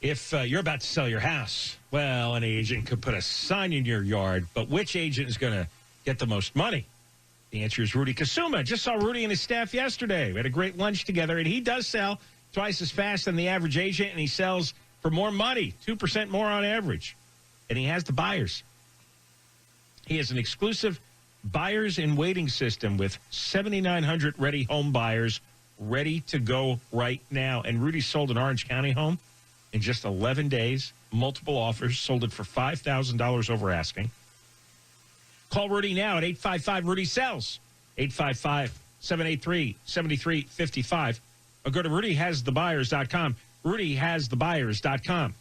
If you're about to sell your house, well, an agent could put a sign in your yard, but which agent is going to get the most money? The answer is Rudy Kasuma. Just saw Rudy and his staff yesterday. We had a great lunch together, and he does sell twice as fast than the average agent, and he sells for more money, 2% more on average. And he has the buyers. He has an exclusive buyers in waiting system with 7,900 ready home buyers ready to go right now. And Rudy sold an Orange County home in just 11 days, multiple offers, sold it for $5,000 over asking. Call Rudy now at 855-RUDY-SELLS, 855-783-7355, or go to RudyHasTheBuyers.com, RudyHasTheBuyers.com.